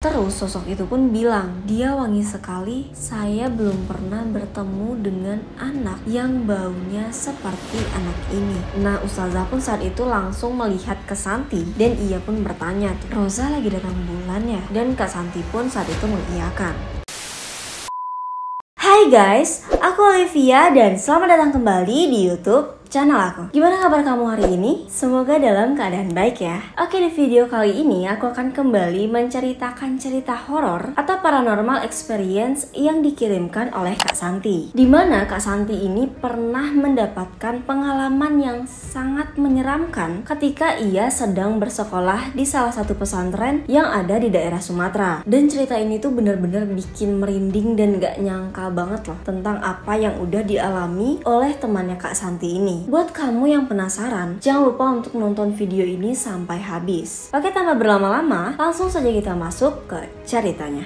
Terus sosok itu pun bilang, dia wangi sekali, saya belum pernah bertemu dengan anak yang baunya seperti anak ini. Nah ustazah pun saat itu langsung melihat ke Santi dan ia pun bertanya, Rosa lagi datang bulan ya? Dan Kak Santi pun saat itu mengiyakan. Hai guys, aku Olivia dan selamat datang kembali di YouTube channel aku. Gimana kabar kamu hari ini? Semoga dalam keadaan baik ya. Oke, di video kali ini aku akan kembali menceritakan cerita horor atau paranormal experience yang dikirimkan oleh Kak Santi. Dimana Kak Santi ini pernah mendapatkan pengalaman yang sangat menyeramkan ketika ia sedang bersekolah di salah satu pesantren yang ada di daerah Sumatera. Dan cerita ini tuh bener-bener bikin merinding dan gak nyangka banget loh tentang apa yang udah dialami oleh temannya Kak Santi ini. Buat kamu yang penasaran, jangan lupa untuk nonton video ini sampai habis. Oke, tanpa berlama-lama, langsung saja kita masuk ke ceritanya.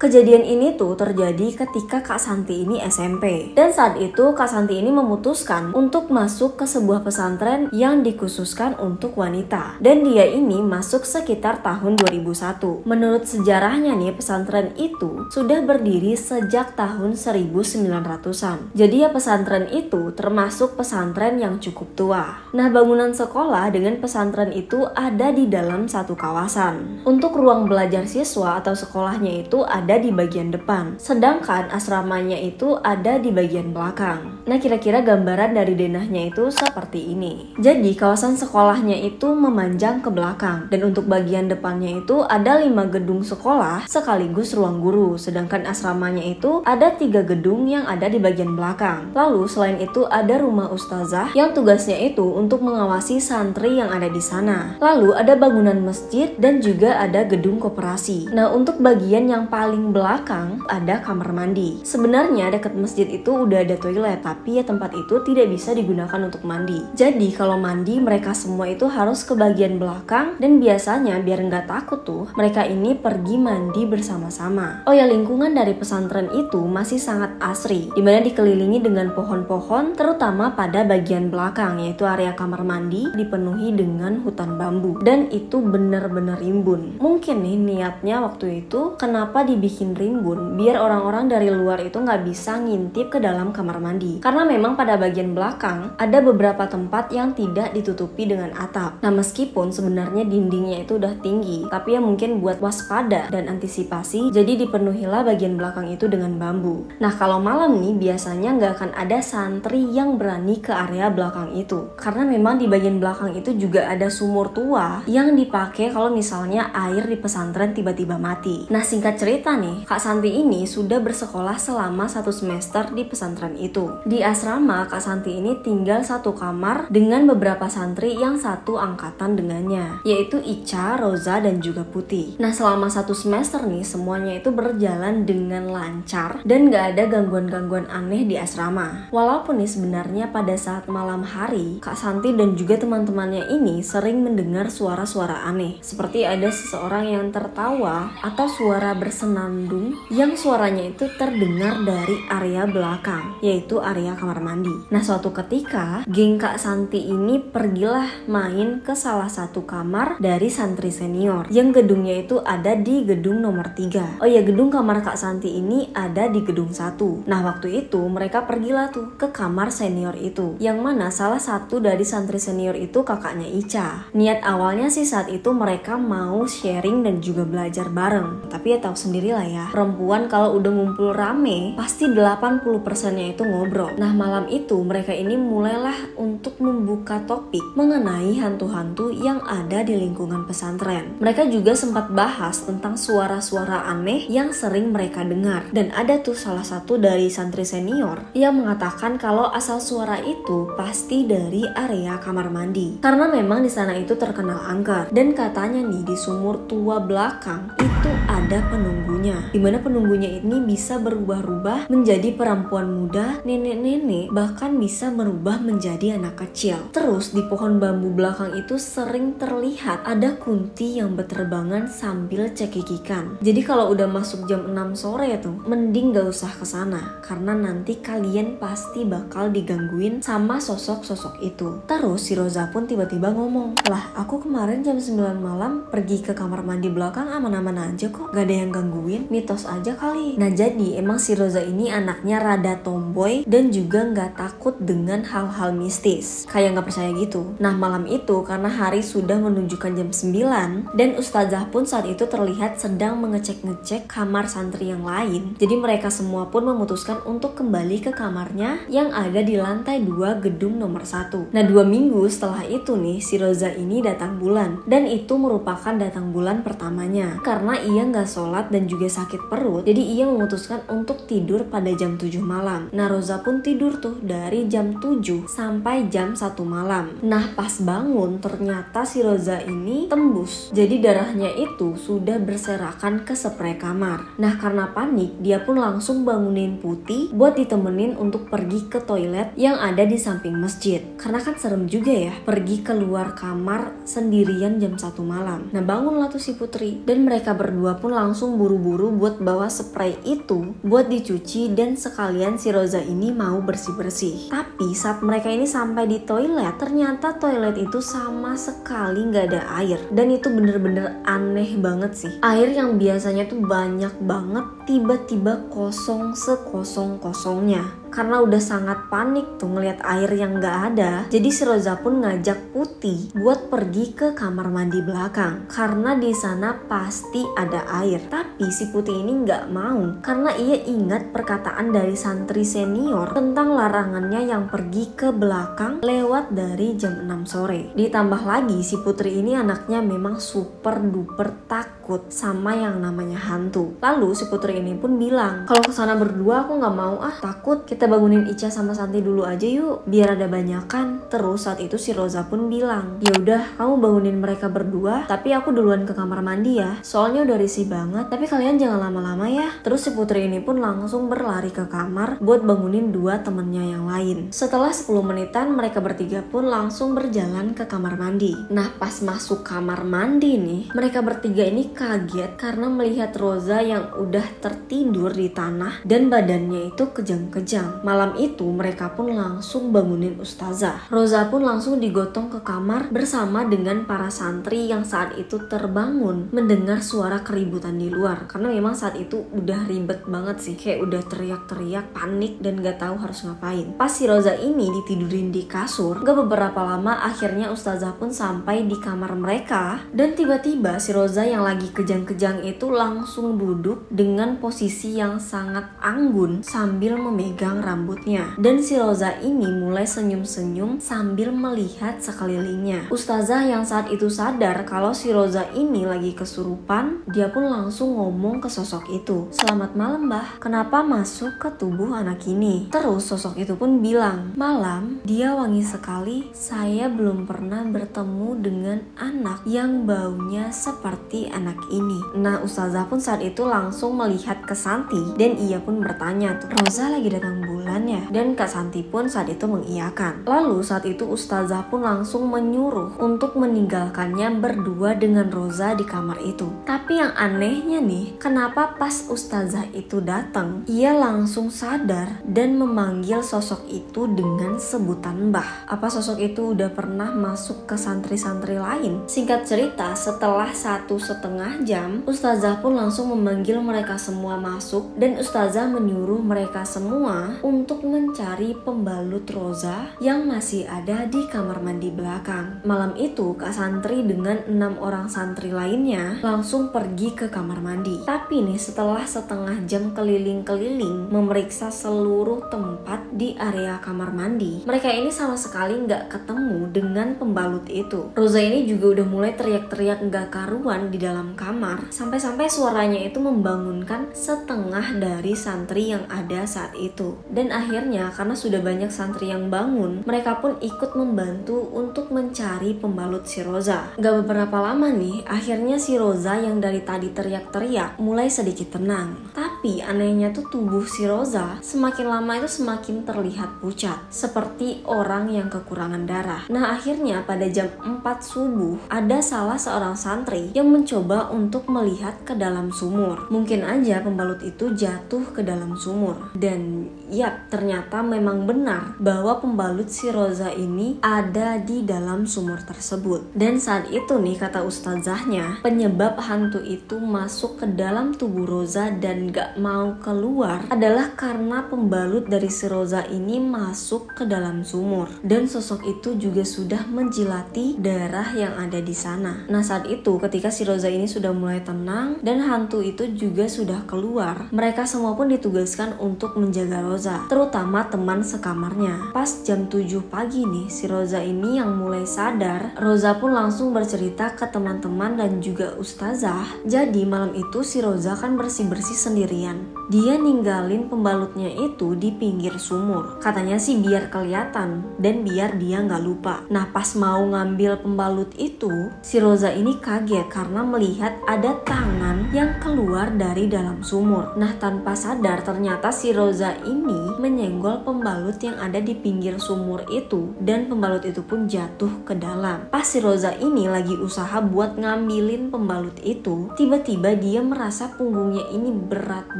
Kejadian ini tuh terjadi ketika Kak Santi ini SMP. Dan saat itu Kak Santi ini memutuskan untuk masuk ke sebuah pesantren yang dikhususkan untuk wanita. Dan dia ini masuk sekitar tahun 2001. Menurut sejarahnya nih, pesantren itu sudah berdiri sejak tahun 1900-an. Jadi ya pesantren itu termasuk pesantren yang cukup tua. Nah, bangunan sekolah dengan pesantren itu ada di dalam satu kawasan. Untuk ruang belajar siswa atau sekolahnya itu ada di bagian depan, sedangkan asramanya itu ada di bagian belakang. Nah, kira-kira gambaran dari denahnya itu seperti ini. Jadi kawasan sekolahnya itu memanjang ke belakang, dan untuk bagian depannya itu ada 5 gedung sekolah sekaligus ruang guru, sedangkan asramanya itu ada 3 gedung yang ada di bagian belakang. Lalu selain itu ada rumah ustazah yang tugasnya itu untuk mengawasi santri yang ada di sana. Lalu ada bangunan masjid dan juga ada gedung koperasi. Nah, untuk bagian yang paling belakang ada kamar mandi. Sebenarnya dekat masjid itu udah ada toilet, tapi ya tempat itu tidak bisa digunakan untuk mandi. Jadi kalau mandi mereka semua itu harus ke bagian belakang, dan biasanya biar nggak takut tuh mereka ini pergi mandi bersama-sama. Oh ya, lingkungan dari pesantren itu masih sangat asri, dimana dikelilingi dengan pohon-pohon, terutama pada bagian belakang yaitu area kamar mandi dipenuhi dengan hutan bambu, dan itu bener-bener rimbun. Mungkin nih niatnya waktu itu kenapa dibikin rimbun biar orang-orang dari luar itu nggak bisa ngintip ke dalam kamar mandi, karena memang pada bagian belakang ada beberapa tempat yang tidak ditutupi dengan atap. Nah, meskipun sebenarnya dindingnya itu udah tinggi, tapi ya mungkin buat waspada dan antisipasi jadi dipenuhilah bagian belakang itu dengan bambu. Nah, kalau malam nih biasanya nggak akan ada santri yang berani ke area belakang itu, karena memang di bagian belakang itu juga ada sumur tua yang dipakai kalau misalnya air di pesantren tiba-tiba mati. Nah, singkat cerita nih, Kak Santi ini sudah bersekolah selama 1 semester di pesantren itu. Di asrama, Kak Santi ini tinggal satu kamar dengan beberapa santri yang satu angkatan dengannya, yaitu Ica, Rosa, dan juga Putih. Nah, selama 1 semester nih semuanya itu berjalan dengan lancar dan gak ada gangguan-gangguan aneh di asrama. Walaupun nih sebenarnya pada saat malam hari, Kak Santi dan juga teman-temannya ini sering mendengar suara-suara aneh, seperti ada seseorang yang tertawa atau suara bersenandung yang suaranya itu terdengar dari area belakang, yaitu area kamar mandi. Nah, suatu ketika geng Kak Santi ini pergilah main ke salah satu kamar dari santri senior yang gedungnya itu ada di gedung nomor 3. Oh ya, gedung kamar Kak Santi ini ada di gedung 1. Nah, waktu itu mereka pergilah tuh ke kamar senior itu, yang mana salah satu dari santri senior itu kakaknya Ica. Niat awalnya sih saat itu mereka mau sharing dan juga belajar bareng, tapi ya tahu sendirilah ya, perempuan kalau udah ngumpul rame pasti 80%-nya itu ngobrol. Nah, malam itu mereka ini mulailah untuk membuka topik mengenai hantu-hantu yang ada di lingkungan pesantren. Mereka juga sempat bahas tentang suara-suara aneh yang sering mereka dengar, dan ada tuh salah satu dari santri senior yang mengatakan kalau asal suara itu pasti dari area kamar mandi, karena memang di sana itu terkenal angker, dan katanya nih di sumur tua belakang itu ada penunggunya. penunggunya, dimana penunggunya ini bisa berubah-ubah menjadi perempuan muda, nenek-nenek, bahkan bisa berubah menjadi anak kecil. Terus di pohon bambu belakang itu sering terlihat ada kunti yang berterbangan sambil cekikikan. Jadi kalau udah masuk jam 6 sore tuh, mending gak usah kesana, karena nanti kalian pasti bakal digangguin sama sosok-sosok itu. Terus si Rosa pun tiba-tiba ngomong, lah aku kemarin jam 9 malam pergi ke kamar mandi belakang aman-aman aja kok, gak ada yang gangguin, mitos aja kali. Nah jadi emang si Rosa ini anaknya rada tomboy dan juga gak takut dengan hal-hal mistis, kayak gak percaya gitu. Nah malam itu karena hari sudah menunjukkan jam 9 dan ustazah pun saat itu terlihat sedang mengecek-ngecek kamar santri yang lain, jadi mereka semua pun memutuskan untuk kembali ke kamarnya yang ada di lantai 2 gedung nomor 1. Nah 2 minggu setelah itu nih si Rosa ini datang bulan, dan itu merupakan datang bulan pertamanya. Karena ia nggak sholat dan juga sakit perut, jadi ia memutuskan untuk tidur pada jam 7 malam. Nah Rosa pun tidur tuh dari jam 7 sampai jam 1 malam. Nah pas bangun ternyata si Rosa ini tembus, jadi darahnya itu sudah berserakan ke spray kamar. Nah karena panik dia pun langsung bangunin Putih buat ditemenin untuk pergi ke toilet yang ada di samping masjid, karena kan serem juga ya pergi keluar kamar sendirian jam 1 malam. Nah bangunlah tuh si Putri, dan mereka berdua pun langsung buru-buru buat bawa spray itu buat dicuci, dan sekalian si Rosa ini mau bersih-bersih. Tapi saat mereka ini sampai di toilet, ternyata toilet itu sama sekali nggak ada air, dan itu bener-bener aneh banget sih. Air yang biasanya tuh banyak banget tiba-tiba kosong sekosong-kosongnya. Karena udah sangat panik tuh ngelihat air yang gak ada, jadi si Rosa pun ngajak Putih buat pergi ke kamar mandi belakang, karena di sana pasti ada air. Tapi si Putih ini gak mau, karena ia ingat perkataan dari santri senior tentang larangannya yang pergi ke belakang lewat dari jam 6 sore. Ditambah lagi si Putri ini anaknya memang super duper takut sama yang namanya hantu. Lalu si Putri ini pun bilang, kalau kesana berdua aku gak mau takut, kita bangunin Ica sama Santi dulu aja yuk, biar ada banyakan. Terus saat itu si Rosa pun bilang, ya udah kamu bangunin mereka berdua, tapi aku duluan ke kamar mandi ya, soalnya udah risih banget, tapi kalian jangan lama-lama ya. Terus si Putri ini pun langsung berlari ke kamar buat bangunin dua temennya yang lain. Setelah 10 menitan mereka bertiga pun langsung berjalan ke kamar mandi. Nah pas masuk kamar mandi nih, mereka bertiga ini kaget karena melihat Rosa yang udah tertidur di tanah dan badannya itu kejang-kejang. Malam itu mereka pun langsung bangunin ustazah. Rosa pun langsung digotong ke kamar bersama dengan para santri yang saat itu terbangun mendengar suara keributan di luar, karena memang saat itu udah ribet banget sih, kayak udah teriak-teriak, panik dan gak tahu harus ngapain. Pas si Rosa ini ditidurin di kasur, gak beberapa lama akhirnya ustazah pun sampai di kamar mereka, dan tiba-tiba si Rosa yang lagi kejang-kejang itu langsung duduk dengan posisi yang sangat anggun sambil memegang rambutnya, dan si Rosa ini mulai senyum-senyum sambil melihat sekelilingnya. Ustazah yang saat itu sadar kalau si Rosa ini lagi kesurupan, dia pun langsung ngomong ke sosok itu, selamat malam mbah, kenapa masuk ke tubuh anak ini? Terus sosok itu pun bilang, malam, dia wangi sekali, saya belum pernah bertemu dengan anak yang baunya seperti anak ini. Nah ustazah pun saat itu langsung melihat ke Santi, dan ia pun bertanya tuh, Rosa lagi datang bulan ya? Dan Kak Santi pun saat itu mengiyakan. Lalu saat itu ustazah pun langsung menyuruh untuk meninggalkannya berdua dengan Rosa di kamar itu. Tapi yang anehnya nih, kenapa pas ustazah itu datang, ia langsung sadar dan memanggil sosok itu dengan sebutan mbah. Apa sosok itu udah pernah masuk ke santri-santri lain? Singkat cerita, setelah 1,5 jam, ustazah pun langsung memanggil mereka semua masuk, dan ustazah menyuruh mereka semua untuk mencari pembalut Rosa yang masih ada di kamar mandi belakang. Malam itu Kak Santri dengan 6 orang santri lainnya langsung pergi ke kamar mandi. Tapi nih setelah setengah jam keliling-keliling memeriksa seluruh tempat di area kamar mandi, mereka ini sama sekali nggak ketemu dengan pembalut itu. Rosa ini juga udah mulai teriak-teriak nggak karuan di dalam kamar, sampai-sampai suaranya itu membangunkan setengah dari santri yang ada saat itu. Dan Dan akhirnya karena sudah banyak santri yang bangun, mereka pun ikut membantu untuk mencari pembalut si Roza. Gak beberapa lama nih, akhirnya si Roza yang dari tadi teriak-teriak mulai sedikit tenang. Tapi anehnya tuh tubuh si Roza semakin lama itu semakin terlihat pucat, seperti orang yang kekurangan darah. Nah akhirnya pada jam 4 subuh ada salah seorang santri yang mencoba untuk melihat ke dalam sumur. Mungkin aja pembalut itu jatuh ke dalam sumur. Dan yap, ternyata memang benar bahwa pembalut si Roza ini ada di dalam sumur tersebut. Dan saat itu nih kata ustazahnya, penyebab hantu itu masuk ke dalam tubuh Roza dan gak mau keluar adalah karena pembalut dari si Roza ini masuk ke dalam sumur. Dan sosok itu juga sudah menjilati darah yang ada di sana. Nah saat itu ketika si Roza ini sudah mulai tenang dan hantu itu juga sudah keluar, mereka semua pun ditugaskan untuk menjaga Roza, terutama teman sekamarnya. Pas jam 7 pagi nih si Roza ini yang mulai sadar, Roza pun langsung bercerita ke teman-teman dan juga ustazah. Jadi malam itu si Roza kan bersih-bersih sendirian. Dia ninggalin pembalutnya itu di pinggir sumur. Katanya sih biar kelihatan dan biar dia nggak lupa. Nah pas mau ngambil pembalut itu, si Roza ini kaget karena melihat ada tangan yang keluar dari dalam sumur. Nah tanpa sadar ternyata si Roza ini menyenggol pembalut yang ada di pinggir sumur itu dan pembalut itu pun jatuh ke dalam. Pas si Roza ini lagi usaha buat ngambilin pembalut itu, tiba-tiba dia merasa punggungnya ini berat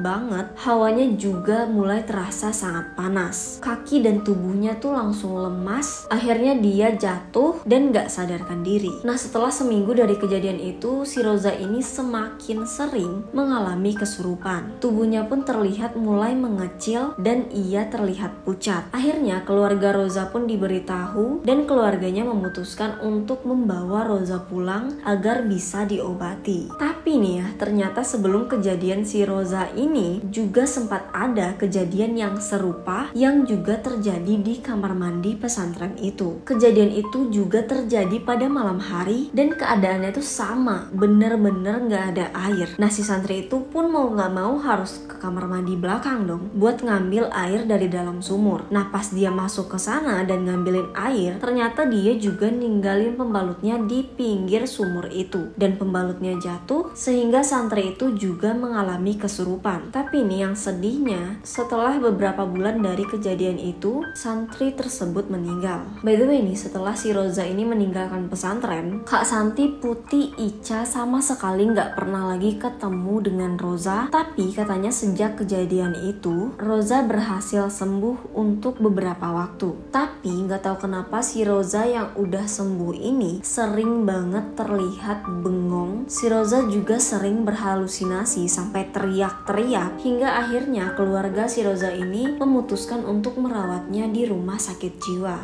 banget. Hawanya juga mulai terasa sangat panas. Kaki dan tubuhnya tuh langsung lemas. Akhirnya dia jatuh dan gak sadarkan diri. Nah setelah seminggu dari kejadian itu, si Roza ini semakin sering mengalami kesurupan. Tubuhnya pun terlihat mulai mengecil dan ia terlihat pucat. Akhirnya keluarga Roza pun diberitahu dan keluarganya memutuskan untuk membawa Roza pulang agar bisa diobati. Tapi nih ya, ternyata sebelum kejadian si Roza ini juga sempat ada kejadian yang serupa yang juga terjadi di kamar mandi pesantren itu. Kejadian itu juga terjadi pada malam hari dan keadaannya itu sama, bener-bener gak ada air. Nah si santri itu pun mau gak mau harus ke kamar mandi belakang dong buat ngambil air dari dalam sumur. Nah pas dia masuk ke sana dan ngambilin air, ternyata dia juga ninggalin pembalutnya di pinggir sumur itu dan pembalutnya jatuh sehingga santri itu juga mengalami kesurupan. Tapi nih yang sedihnya, setelah beberapa bulan dari kejadian itu, santri tersebut meninggal. By the way nih, setelah si Roza ini meninggalkan pesantren, Kak Santi, Putih, Ica sama sekali nggak pernah lagi ketemu dengan Roza. Tapi katanya sejak kejadian itu, Roza berhasil sembuh untuk beberapa waktu. Tapi nggak tahu kenapa si Roza yang udah sembuh ini sering banget terlihat bengong. Si Roza juga sering berhalusinasi sampai teriak-teriak hingga akhirnya keluarga si Roza ini memutuskan untuk merawatnya di rumah sakit jiwa.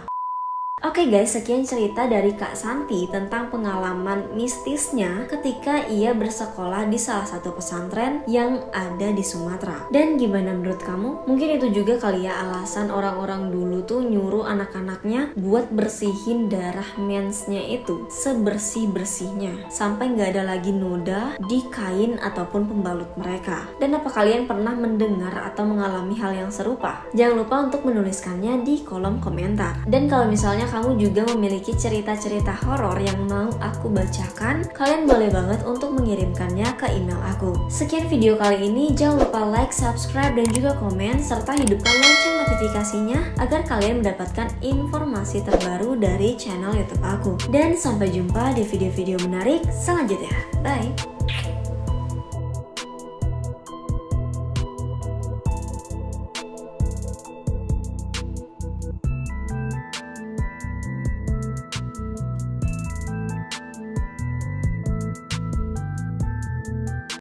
Oke guys, sekian cerita dari Kak Santi tentang pengalaman mistisnya ketika ia bersekolah di salah satu pesantren yang ada di Sumatera. Dan gimana menurut kamu? Mungkin itu juga kali ya alasan orang-orang dulu tuh nyuruh anak-anaknya buat bersihin darah mensnya itu sebersih-bersihnya sampai nggak ada lagi noda di kain ataupun pembalut mereka. Dan apa kalian pernah mendengar atau mengalami hal yang serupa? Jangan lupa untuk menuliskannya di kolom komentar. Dan kalau misalnya kamu juga memiliki cerita-cerita horor yang mau aku bacakan, kalian boleh banget untuk mengirimkannya ke email aku. Sekian video kali ini, jangan lupa like, subscribe, dan juga komen, serta hidupkan lonceng notifikasinya agar kalian mendapatkan informasi terbaru dari channel YouTube aku. Dan sampai jumpa di video-video menarik selanjutnya. Bye!